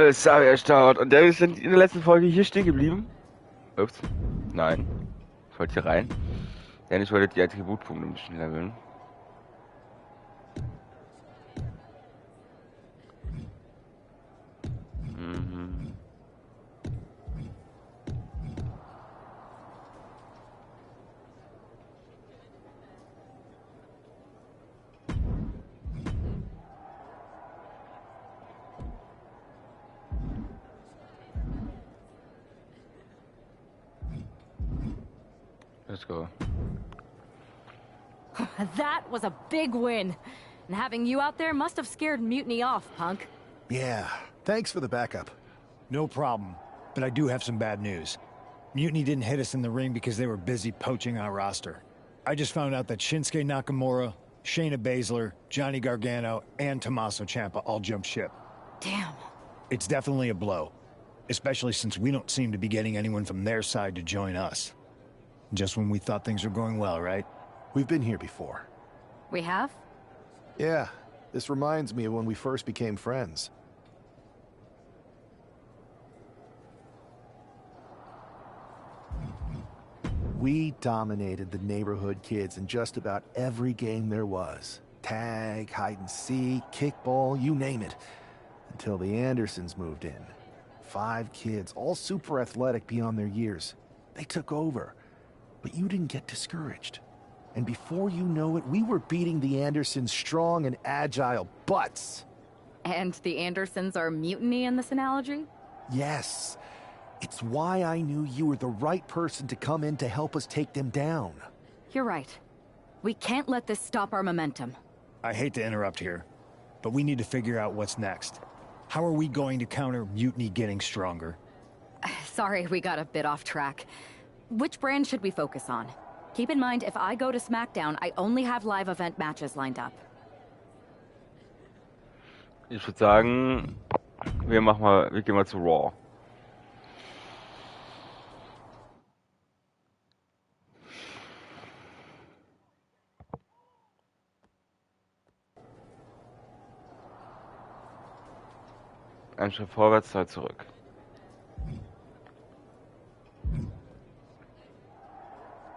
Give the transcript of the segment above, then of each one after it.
Ist aber erstaunt. Und der ist in der letzten Folge hier stehen geblieben. Ups. Nein. Ich wollte hier rein. Denn ich wollte die Attributpunkte ein bisschen leveln. Mhm. Let's go. That was a big win. And having you out there must have scared Mutiny off, punk. Yeah, thanks for the backup. No problem, but I do have some bad news. Mutiny didn't hit us in the ring because they were busy poaching our roster. I just found out that Shinsuke Nakamura, Shayna Baszler, Johnny Gargano, and Tommaso Ciampa all jumped ship. Damn. It's definitely a blow, especially since we don't seem to be getting anyone from their side to join us. Just when we thought things were going well, right? We've been here before. We have? Yeah, this reminds me of when we first became friends. We dominated the neighborhood kids in just about every game there was. Tag, hide and seek, kickball, you name it. Until the Andersons moved in. 5 kids, all super athletic beyond their years. They took over. But you didn't get discouraged. And before you know it, we were beating the Andersons' strong and agile butts. And the Andersons are Mutiny in this analogy? Yes. It's why I knew you were the right person to come in to help us take them down. You're right. We can't let this stop our momentum. I hate to interrupt here, but we need to figure out what's next. How are we going to counter Mutiny getting stronger? Sorry, we got a bit off track. Which brand should we focus on? Keep in mind, if I go to SmackDown, I only have live event matches lined up. Ich würde sagen, wir gehen mal zu Raw. Ein Schritt vorwärts, 2 zurück.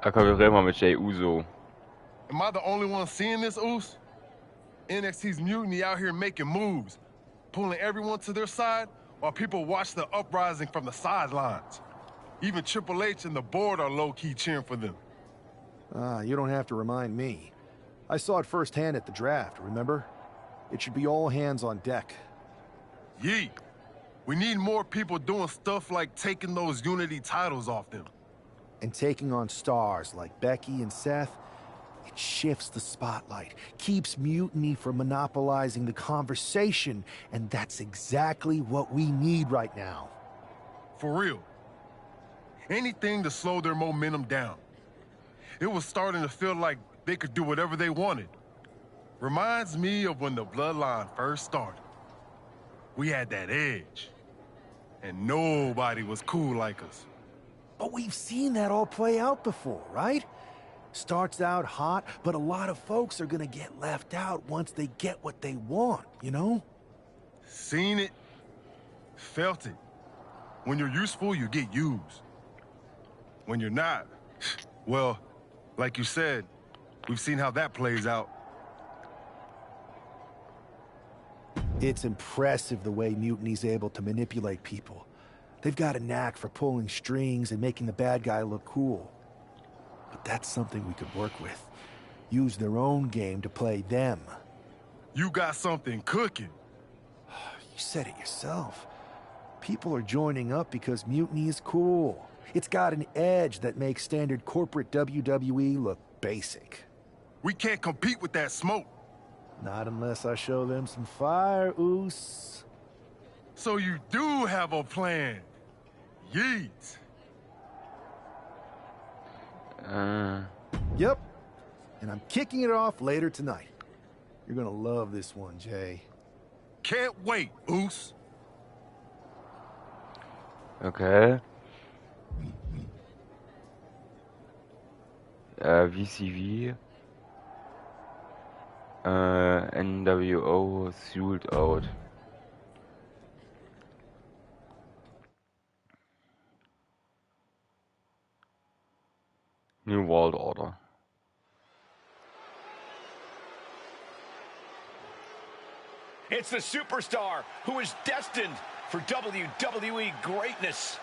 Okay, wir reden mal mit Jey Uso. Am I the only one seeing this, Oos? NXT's Mutiny out here making moves, pulling everyone to their side while people watch the uprising from the sidelines. Even Triple H and the board are low-key cheering for them. You don't have to remind me. I saw it firsthand at the draft, remember? It should be all hands on deck. Yeet. We need more people doing stuff like taking those Unity titles off them. And taking on stars like Becky and Seth, it shifts the spotlight, keeps Mutiny from monopolizing the conversation, and that's exactly what we need right now. For real. Anything to slow their momentum down. It was starting to feel like they could do whatever they wanted. Reminds me of when the Bloodline first started. We had that edge. And nobody was cool like us. But we've seen that all play out before, right? Starts out hot, but a lot of folks are gonna get left out once they get what they want, you know? Seen it, felt it. When you're useful, you get used. When you're not, well, like you said, we've seen how that plays out. It's impressive the way Mutiny's able to manipulate people. They've got a knack for pulling strings and making the bad guy look cool. But that's something we could work with. Use their own game to play them. You got something cooking. You said it yourself. People are joining up because Mutiny is cool. It's got an edge that makes standard corporate WWE look basic. We can't compete with that smoke. Not unless I show them some fire, Oos. So you do have a plan. Yeet. Yep. And I'm kicking it off later tonight. You're gonna love this one, Jay. Can't wait, Oos. Okay. VCV. nWo Sold Out. New World Order. It's the superstar who is destined for WWE greatness.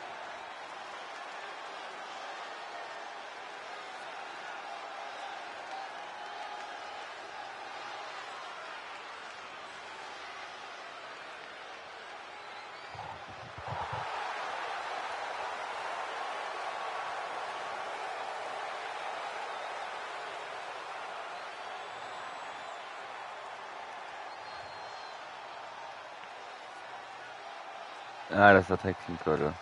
Ah, das ist der Tag Team Gürtel.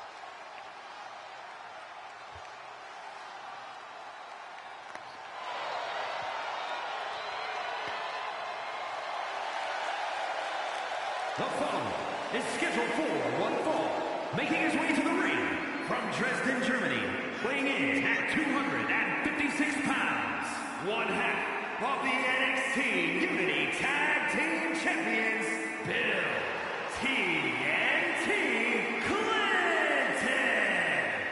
The following is scheduled for one fall, making his way to the ring from Dresden, Germany, weighing in at 256 pounds, one half of the NXT Unity Tag Team Champions, Bill TNT Clinton!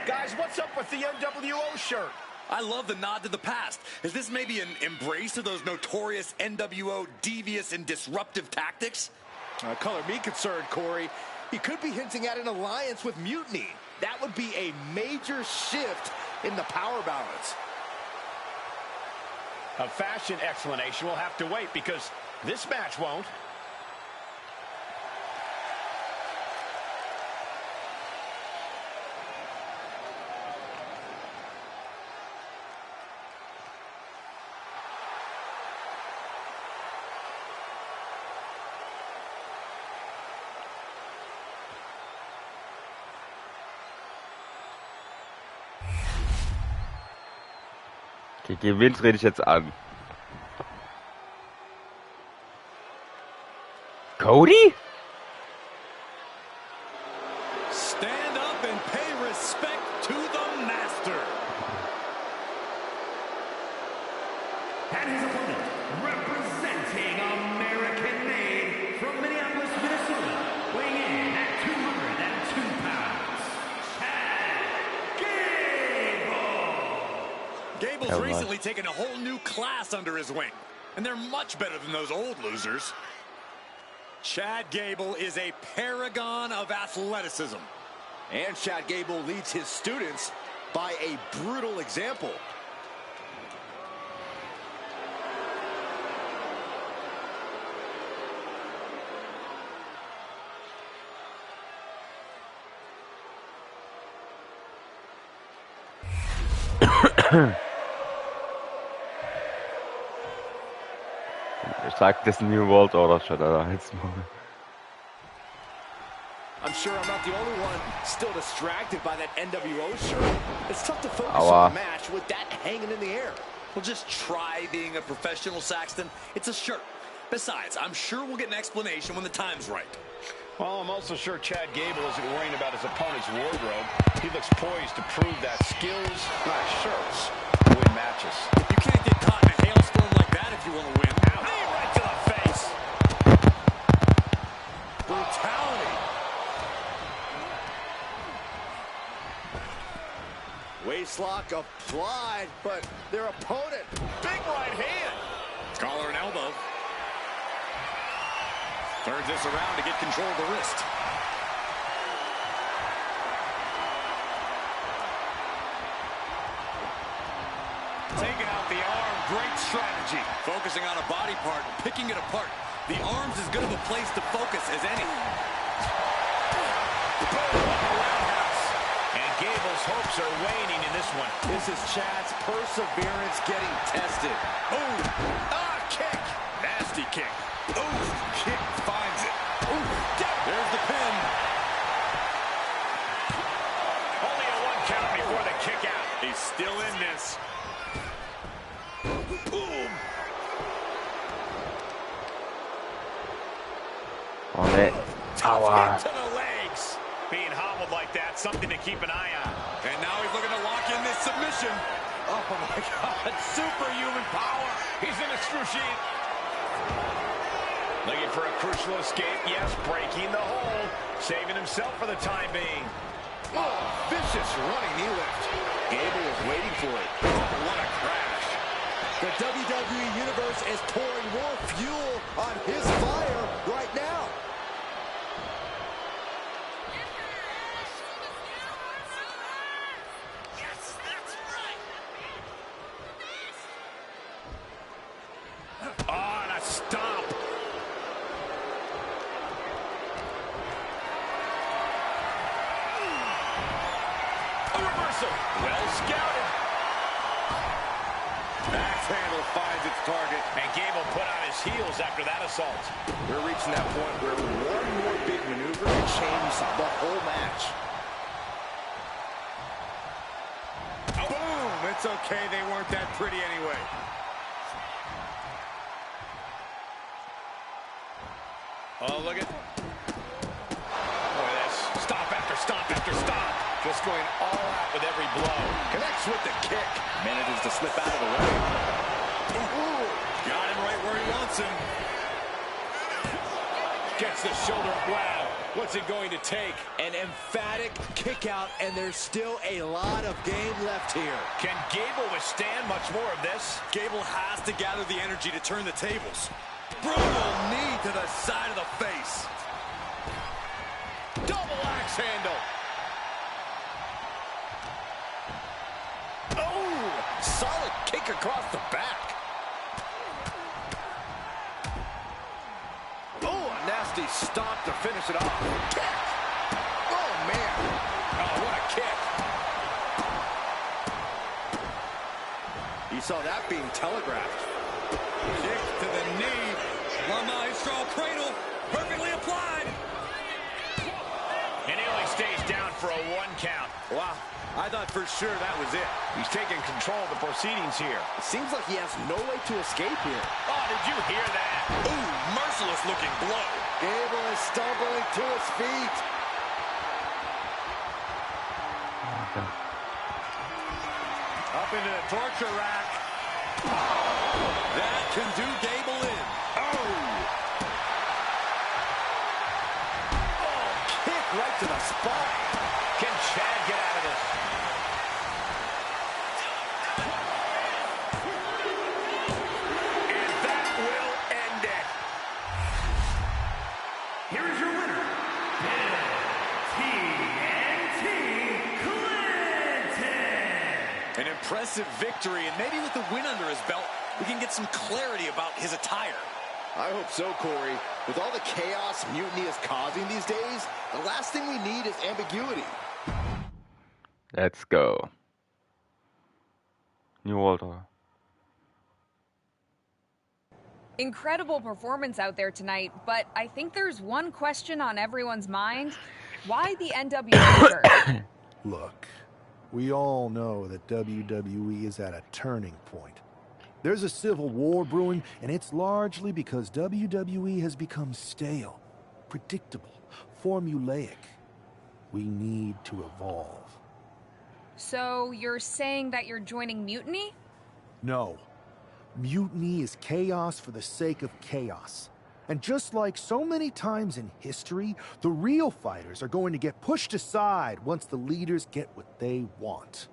Guys, what's up with the nWo shirt? I love the nod to the past. Is this maybe an embrace of those notorious nWo devious and disruptive tactics? Color me concerned, Corey. He could be hinting at an alliance with Mutiny. That would be a major shift in the power balance. A fashion explanation will have to wait because this match won't. Okay, gewinnt rede ich jetzt an. Cody? Stand up and pay respect to the master. And his opponent, representing American made from Minneapolis, Minnesota, weighing in at 202 pounds, Chad Gable. Gable's recently taken a whole new class under his wing, and they're much better than those old losers. Chad Gable is a paragon of athleticism. And Chad Gable leads his students by a brutal example. Ich sag, das ist ein New World Order Shot, Alter. Halt's Maul. I'm sure I'm not the only one still distracted by that nWo shirt. It's tough to focus Aua. on the match with that hanging in the air. Well, just try being a professional, Saxton. It's a shirt. Besides, I'm sure we'll get an explanation when the time's right. Well, I'm also sure Chad Gable isn't worrying about his opponent's wardrobe. He looks poised to prove that skills, not shirts, win matches. You can't get caught in a hailstorm like that if you want to win. Knee right to the face. Brutality. Waistlock applied, but their opponent. Big right hand. Collar and elbow. Turns this around to get control of the wrist. Taking out the arm, great strategy. Focusing on a body part, picking it apart. The arm's as good of a place to focus as any. Roundhouse. And Gable's hopes are waning in this one. This is Chad's perseverance getting tested. Ooh. Ah, kick. Nasty kick. Ooh, kick finds it. Ooh, There's the pin. only a one count before the kick out. He's still in this. Boom. Oh, ne. Aua. To the legs. Being hobbled like that, something to keep an eye on. And now he's looking to lock in this submission. Oh my God, superhuman power. He's in excruciating. Looking for a crucial escape. Yes, breaking the hold. Saving himself for the time being. Oh, vicious running knee lift. Gable was waiting for it. Oh, what a crash. The WWE Universe is pouring more fuel on his fire right now. Yes, that's right. Oh, and a stomp. A reversal. Well scouted. Axe handle finds its target. And Gable put on his heels after that assault. We're reaching that point where one more big maneuver can change the whole match. Boom! It's okay, they weren't that pretty anyway. Oh, look at... Boy, this. Stop after stop after stop. Just going all out with every blow. Connects with the kick. Manages to slip out of the way. Ooh. Got him right where he wants him. Gets the shoulder. Wow. What's it going to take? An emphatic kick out, and there's still a lot of game left here. Can Gable withstand much more of this? Gable has to gather the energy to turn the tables. Brutal knee to the side of the face. Double axe handle. Oh, solid kick across the back. Oh, a nasty stomp to finish it off. Kick. Oh, man. Oh, what a kick. You saw that being telegraphed. Kick to the knee. La Maestro cradle. Perfectly applied. And he only stays down for a 1 count. Wow, I thought for sure that was it. He's taking control of the proceedings here. It seems like he has no way to escape here. Oh, did you hear that? Ooh, merciless looking blow. Gable is stumbling to his feet. Up into the torture rack. That can do Gable in. Oh, kick right to the spine. Can Chad get out of this? And that will end it. Here is your winner, TNT Clinton. An impressive victory, and maybe with the win under his belt, we can get some clarity about his attire. I hope so, Corey. With all the chaos Mutiny is causing these days, the last thing we need is ambiguity. Let's go. New Order. Incredible performance out there tonight, but I think there's one question on everyone's mind. Why the NWO shirt? Look, we all know that WWE is at a turning point. There's a civil war brewing, and it's largely because WWE has become stale, predictable, formulaic. We need to evolve. So you're saying that you're joining Mutiny? No. Mutiny is chaos for the sake of chaos. And just like so many times in history, the real fighters are going to get pushed aside once the leaders get what they want.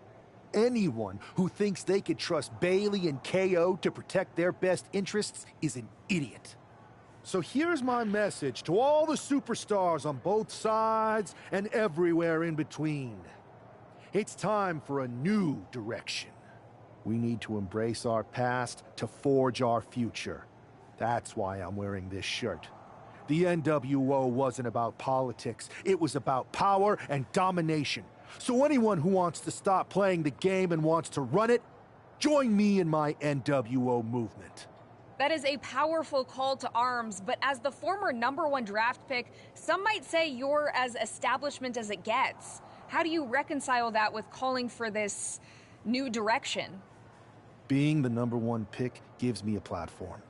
Anyone who thinks they could trust Bailey and KO to protect their best interests is an idiot. So here's my message to all the superstars on both sides and everywhere in between. It's time for a new direction. We need to embrace our past to forge our future. That's why I'm wearing this shirt. The NWO wasn't about politics. It was about power and domination. So anyone who wants to stop playing the game and wants to run it, join me in my NWO movement. That is a powerful call to arms, but as the former #1 draft pick, some might say you're as establishment as it gets. How do you reconcile that with calling for this new direction? Being the #1 pick gives me a platform.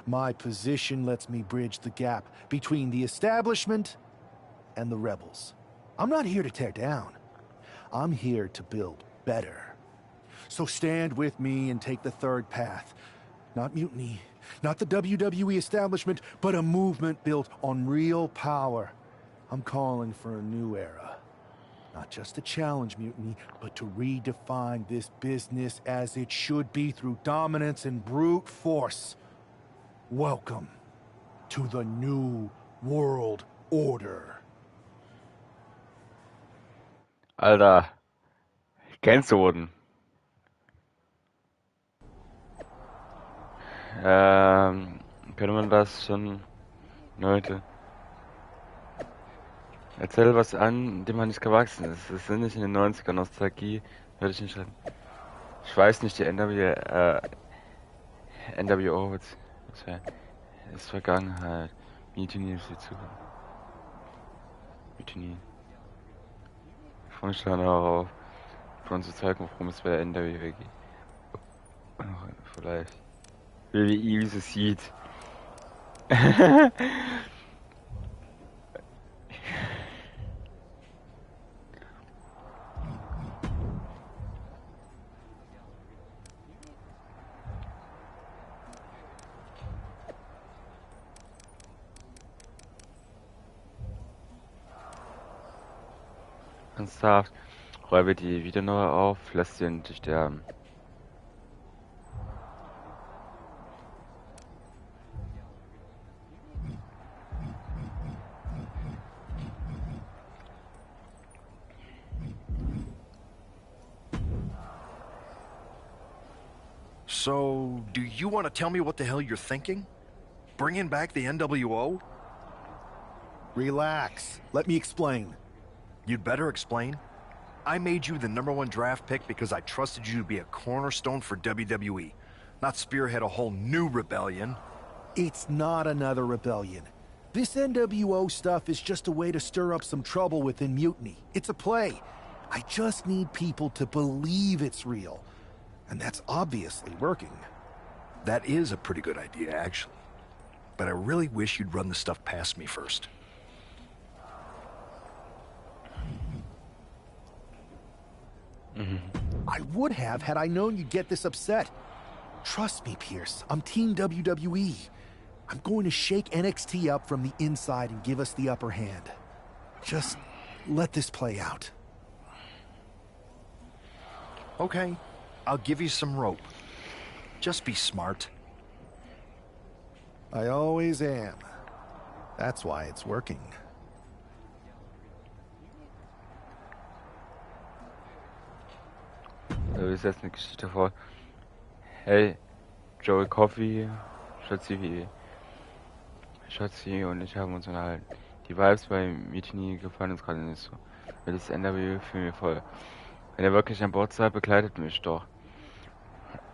My position lets me bridge the gap between the establishment and the rebels. I'm not here to tear down. I'm here to build better. So stand with me and take the third path. Not mutiny, not the WWE establishment, but a movement built on real power. I'm calling for a new era. Not just to challenge Mutiny, but to redefine this business as it should be through dominance and brute force. Welcome to the New World Order. Alter, Grenzzonen. Könnte man das schon, Leute? Erzähl was an, dem man nicht gewachsen ist. Das sind nicht in den 90ern Nostalgie, würde ich nicht schreiben. Ich weiß nicht, die nWo ist Vergangenheit. Mutiny ist die Zukunft. Mutiny. Ich freue mich dann auch auf, für uns zu zeigen, worum es bei der nWo geht. Vielleicht. WWE, wie es sieht. Ernsthaft, räume die wieder neu auf, lass sie endlich sterben. So, do you want to tell me what the hell you're thinking? Bringing back the nWo? Relax. Let me explain. You'd better explain. I made you the #1 draft pick because I trusted you to be a cornerstone for WWE, not spearhead a whole new rebellion. It's not another rebellion. This nWo stuff is just a way to stir up some trouble within Mutiny. It's a play. I just need people to believe it's real. And that's obviously working. That is a pretty good idea, actually. But I really wish you'd run the stuff past me first. I would have had I known you'd get this upset. Trust me, Pierce. I'm Team WWE. I'm going to shake NXT up from the inside and give us the upper hand. Just let this play out. Okay, I'll give you some rope. Just be smart. I always am. That's why it's working. Da ist jetzt eine Geschichte vor. Hey, Joey Coffey, Schatzi und ich haben uns unterhalten. Die Vibes bei Mutiny gefallen uns gerade nicht so. Weil das nWo fühlt mir voll. Wenn ihr wirklich an Bord seid, begleitet mich doch.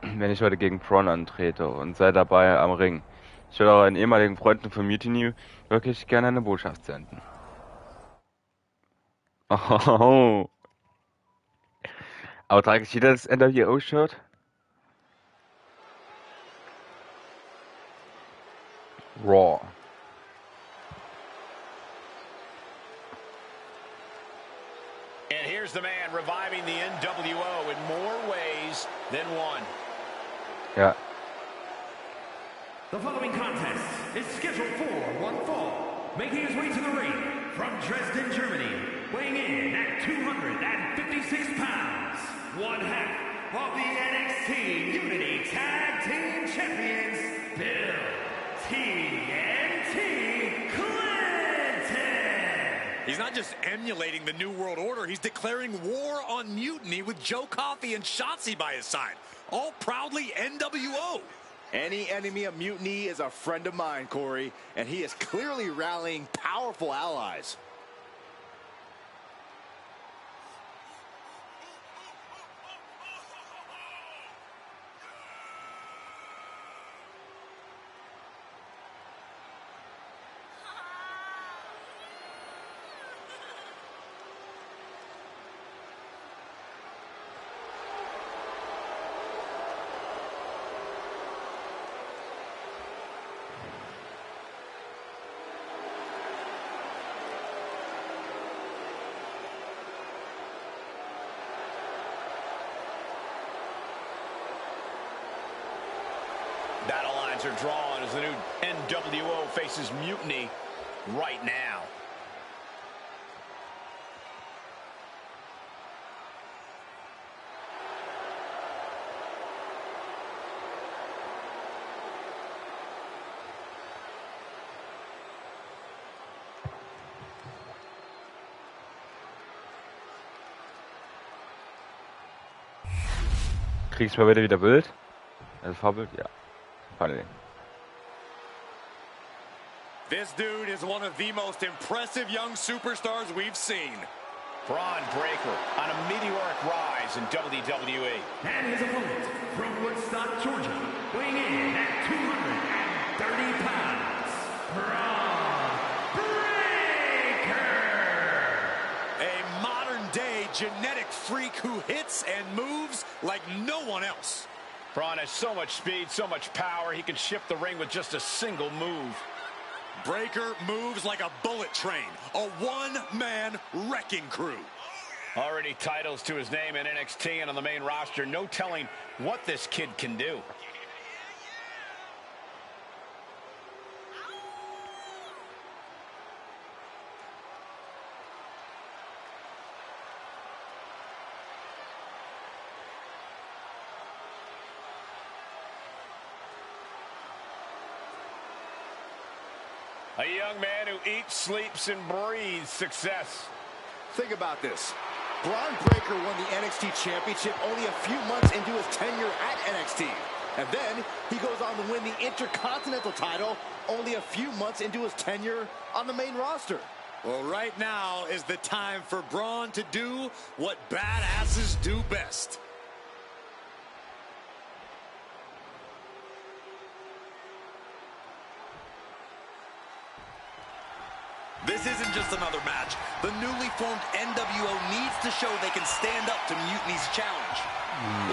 Wenn ich heute gegen Braun antrete und seid dabei am Ring. Ich würde auch einen ehemaligen Freunden von Mutiny wirklich gerne eine Botschaft senden. Oh. Aber trage ich wieder das nWo-Shirt? Raw. And here's the man reviving the nWo in more ways than one. Ja. The following contest is scheduled for one fall, making his way to the ring from Dresden, Germany, weighing in at 256 pounds, one half of the NXT Unity Tag Team Champions, Bill TNT Clinton. He's not just emulating the New World Order, he's declaring war on Mutiny with Joe Coffey and Shotzi by his side, all proudly nWo. Any enemy of Mutiny is a friend of mine, Corey, and he is clearly rallying powerful allies. Battle lines are drawn as the new nWo faces Mutiny right now. Krieg ich mal wieder Bild? Also Vorbild? Ja. Finally. This dude is one of the most impressive young superstars we've seen. Braun Breaker on a meteoric rise in WWE. And his opponent from Woodstock, Georgia, weighing in at 230 pounds, Braun Breaker! A modern-day genetic freak who hits and moves like no one else. Braun has so much speed, so much power, he can shift the ring with just a single move. Breaker moves like a bullet train, a one-man wrecking crew. Already titles to his name in NXT and on the main roster. No telling what this kid can do. A young man who eats, sleeps, and breathes success. Think about this. Braun Breaker won the NXT Championship only a few months into his tenure at NXT. And then he goes on to win the Intercontinental title only a few months into his tenure on the main roster. Well, right now is the time for Braun to do what badasses do best. This isn't just another match. The newly formed nWo needs to show they can stand up to Mutiny's challenge.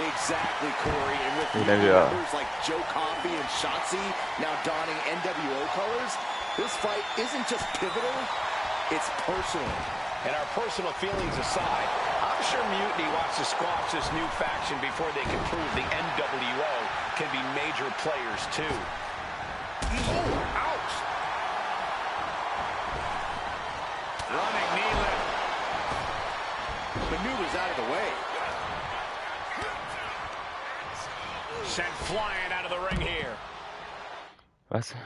Exactly, Corey. And with Yeah. members like Joe Coffey and Shotzi now donning nWo colors, this fight isn't just pivotal, it's personal. And our personal feelings aside, I'm sure Mutiny wants to squash this new faction before they can prove the nWo can be major players too. Oh, ouch! Running knee lift. Maneuvers out of the way. Sent flying out of the ring here. Was?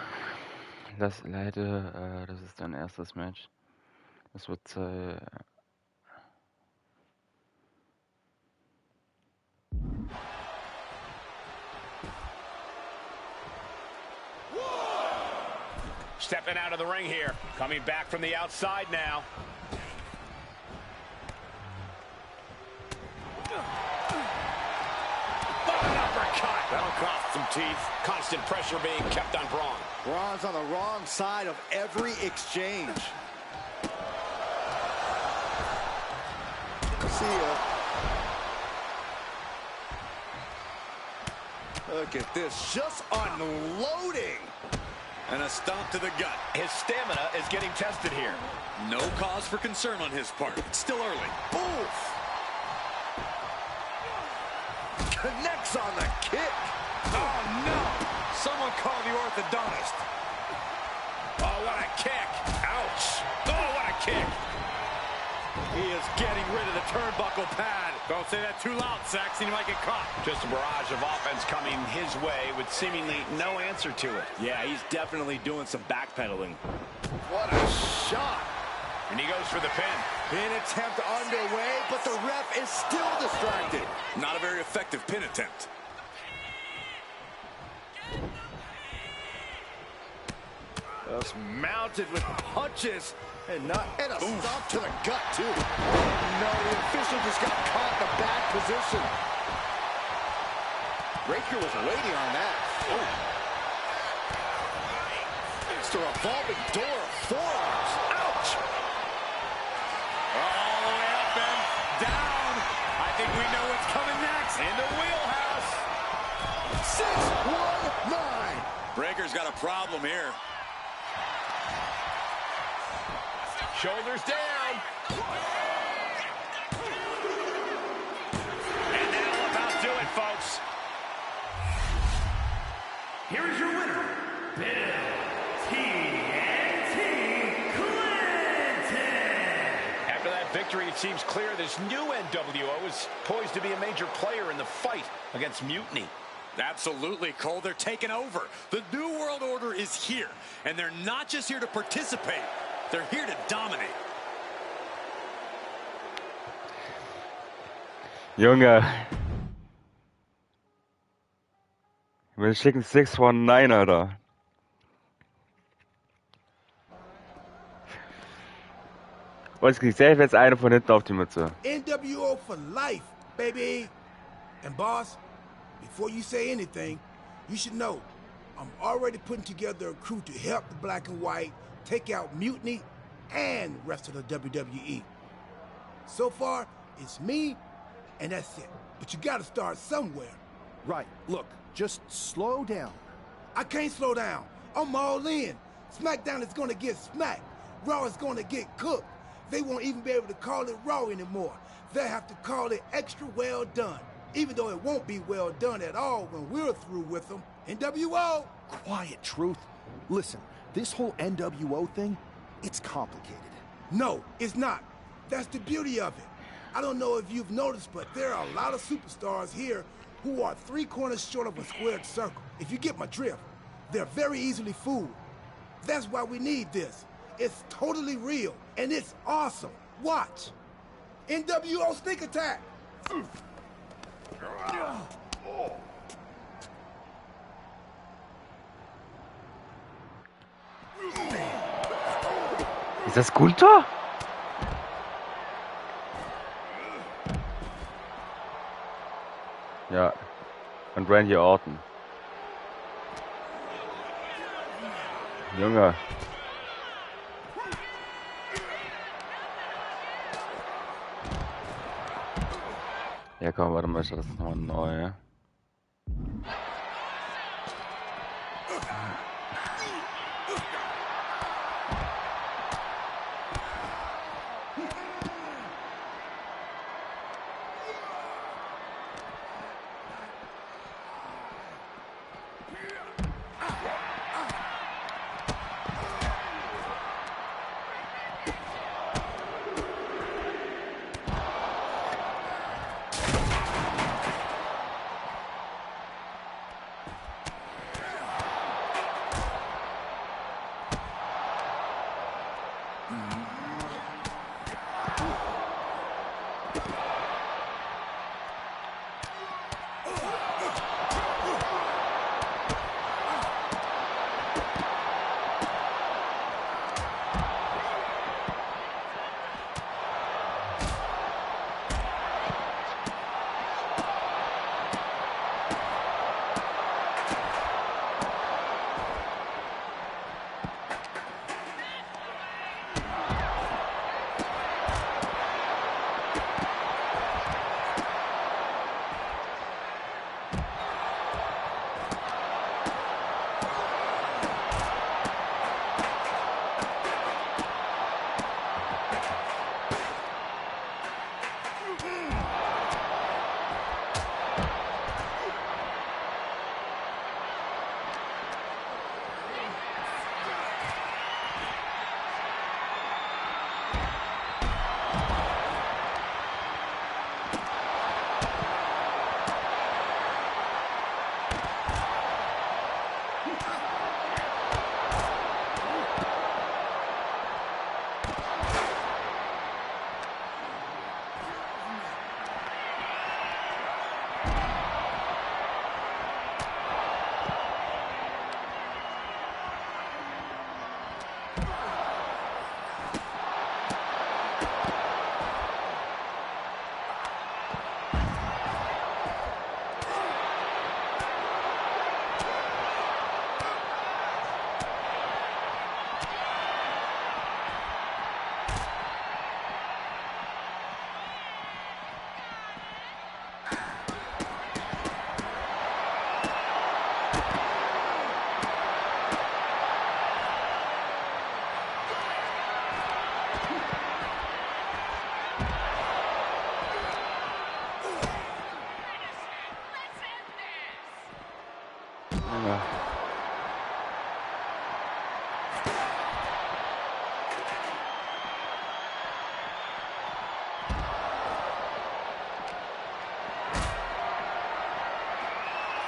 Das leider, das ist dein erstes Match. Das wird Stepping out of the ring here. Coming back from the outside now. An uppercut. That'll cost some teeth. Constant pressure being kept on Braun. Braun's on the wrong side of every exchange. See ya. Look at this, just unloading. And a stomp to the gut. His stamina is getting tested here. No cause for concern on his part. It's still early. Oof. Connects on the kick. Oh, no. Someone call the orthodontist. Oh, what a kick. Ouch. Oh, what a kick. He is getting rid of the turnbuckle pad. Don't say that too loud, Saxon. You might get caught. Just a barrage of offense coming his way with seemingly no answer to it. Yeah, he's definitely doing some backpedaling. What a shot. And he goes for the pin. Pin attempt underway, but the ref is still distracted. Not a very effective pin attempt. Just mounted with punches and a stomp to the gut too. No, the official just got caught in a bad position. Breaker was waiting on that. It's a revolving door of forearms. Ouch! All the way up and down. I think we know what's coming next. In the wheelhouse. 619. Breaker's got a problem here. Shoulders down. And that'll about do it, folks. Here is your winner, Bill TNT Clinton. After that victory, it seems clear this new nWo is poised to be a major player in the fight against Mutiny. Absolutely, Cole. They're taking over. The New World Order is here, and they're not just here to participate. They're here to dominate. Junge. Wir schicken 619, Alter. Und ich krieg safe jetzt eine von hinten auf die Mütze. nWo for life, baby. And boss, before you say anything, you should know I'm already putting together a crew to help the Black and White take out Mutiny and rest of the WWE. So far, it's me, and that's it. But you gotta start somewhere. Right. Look, just slow down. I can't slow down. I'm all in. SmackDown is gonna get smacked. Raw is gonna get cooked. They won't even be able to call it Raw anymore. They'll have to call it extra well done. Even though it won't be well done at all when we're through with them. nWo! Quiet, Truth. Listen, this whole nWo thing, it's complicated. No, it's not. That's the beauty of it. I don't know if you've noticed, but there are a lot of superstars here who are 3 corners short of a squared circle. If you get my drift, they're very easily fooled. That's why we need this. It's totally real, and it's awesome. Watch. nWo Sneak Attack! Ist das Gunther? Ja. Und Randy Orton. Junge. Ja komm, warte mal, ich das nochmal neu.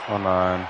Oh nein.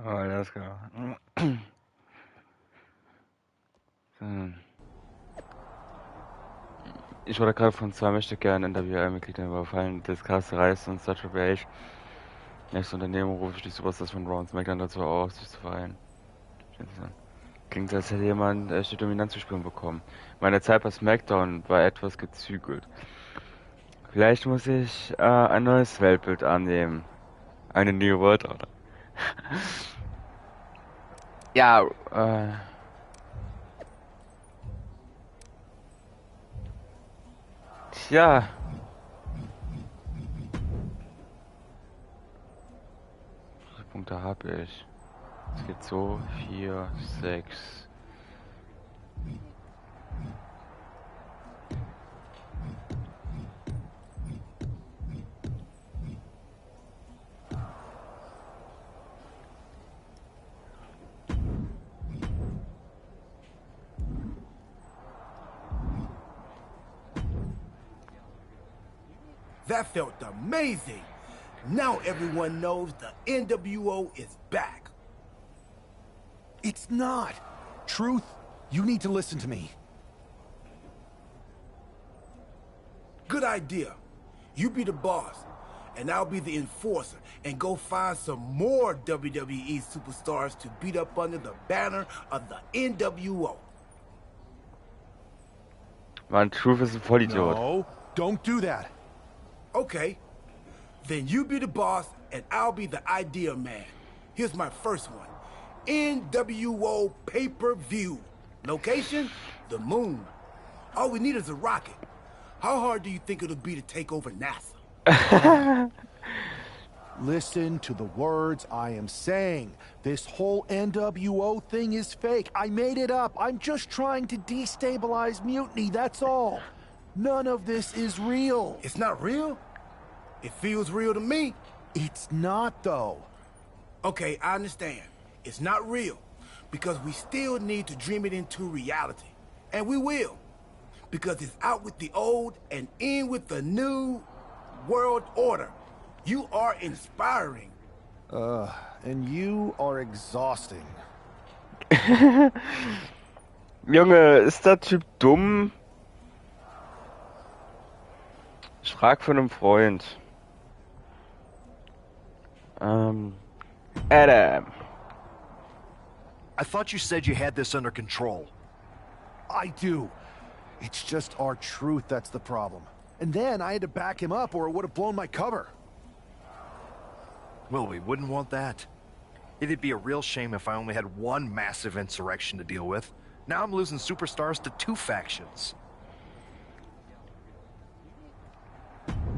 Oh, alles klar. So. Ich wurde gerade von zwei Möchtegern NWO-Mitgliedern überfallen. Das krasse Reis und Star Triple H. Nächstes Unternehmen rufe ich die Superstars von Raw und SmackDown dazu auf, sich zu vereinen. Klingt, als hätte jemand echte Dominanz zu spüren bekommen. Meine Zeit bei SmackDown war etwas gezügelt. Vielleicht muss ich ein neues Weltbild annehmen. Eine New World Order. Ja, tja. Wie viele Punkte habe ich? Es geht so, 4, 6. That felt amazing. Now everyone knows the NWO is back. It's not. Truth, you need to listen to me. Good idea. You be the boss, and I'll be the enforcer, and go find some more WWE superstars to beat up under the banner of the NWO. Mann, Truth ist ein Vollidiot. No, don't do that. Okay. Then you be the boss, and I'll be the idea man. Here's my first one. nWo pay-per-view. Location? The moon. All we need is a rocket. How hard do you think it'll be to take over NASA? Listen to the words I am saying. This whole NWO thing is fake. I made it up. I'm just trying to destabilize Mutiny, that's all. None of this is real. It's not real? It feels real to me. It's not, though. Okay, I understand. It's not real, because we still need to dream it into reality. And we will. Because it's out with the old and in with the new world order. You are inspiring. And you are exhausting. Junge, ist der Typ dumm? Ich frag von einem Freund. Adam. I thought you said you had this under control. I do. It's just our truth that's the problem. And then I had to back him up or it would have blown my cover. Well, we wouldn't want that. It'd be a real shame if I only had one massive insurrection to deal with. Now I'm losing superstars to two factions.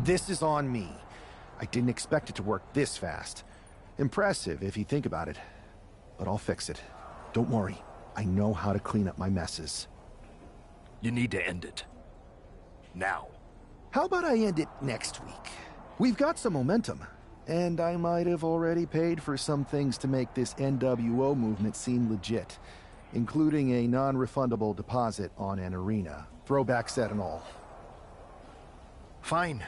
This is on me. I didn't expect it to work this fast. Impressive if you think about it. But I'll fix it. Don't worry. I know how to clean up my messes. You need to end it. Now. How about I end it next week? We've got some momentum. And I might have already paid for some things to make this nWo movement seem legit. Including a non-refundable deposit on an arena. Throwback set and all. Fine.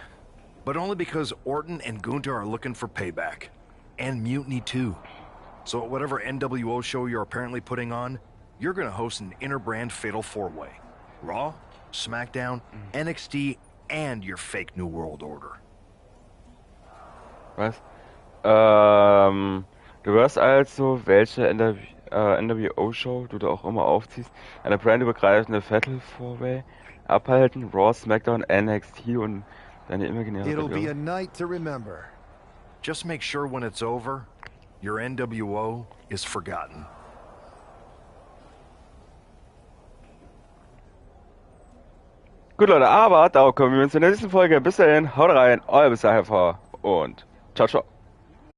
But only because Orton and Gunther are looking for payback. And Mutiny too. So at whatever nWo show you're apparently putting on, you're gonna host an inter-brand fatal four-way. Raw, SmackDown, NXT, and your fake New World Order. Was? Du wirst also, welche NWO-Show du da auch immer aufziehst, eine brandübergreifende Fatal Four-Way abhalten, Raw, SmackDown, NXT und deine imaginäre It'll be a night to remember. Just make sure when it's over, your nWo is forgotten. Gut, Leute, aber darauf kommen wir uns in der nächsten Folge. Bis dahin, haut rein, euer BisserHV und ciao, ciao.